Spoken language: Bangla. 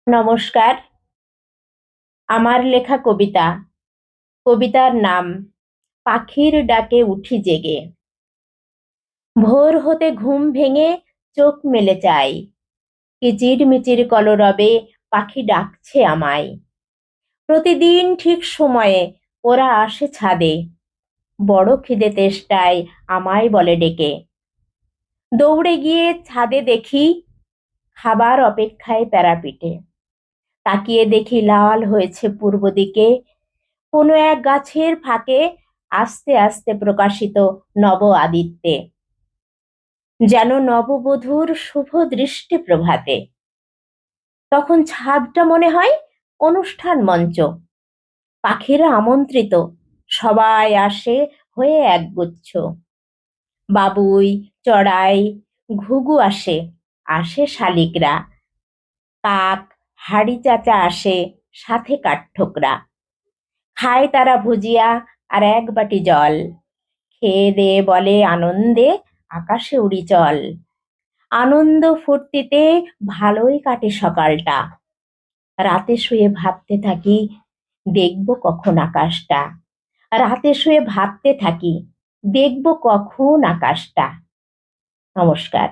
নমস্কার। আমার লেখা কবিতা। কবিতার নাম পাখির ডাকে উঠি জেগে। ভোর হতে ঘুম ভেঙে চোখ মেলে চাই, কিচির মিচির কলরবে পাখি ডাকছে আমায়। প্রতিদিন ঠিক সময়ে ওরা আসে ছাদে, বড় খিদে তেষ্টায় আমায় বলে ডেকে। দৌড়ে গিয়ে ছাদে দেখি খাবার অপেক্ষায় প্যারাপিটে। তাকিয়ে দেখি লাল হয়েছে পূর্ব দিকে কোনো এক গাছের ফাঁকে আস্তে আস্তে প্রকাশিত নব আদিত্যে, যেন নববধূর শুভ দৃষ্টি প্রভাতে। তখন ছাদটা মনে হয় অনুষ্ঠান মঞ্চ, পাখিরা আমন্ত্রিত, সবাই আসে হয়ে একগুচ্ছ। বাবুই, চড়াই, ঘুঘু আসে, আসে শালিকরা, কাক, হাড়ি চাচা আসে, সাথে কাঠঠোকরা। খায় তারা ভুজিয়া আর এক বাটি জল, খেয়ে দেয়ে বলে আনন্দে আকাশে উড়ি চল। আনন্দ ফুর্তিতে ভালোই কাটে সকালটা। রাতে শুয়ে ভাবতে থাকি দেখব কখন আকাশটা। রাতে শুয়ে ভাবতে থাকি দেখব কখন আকাশটা। নমস্কার।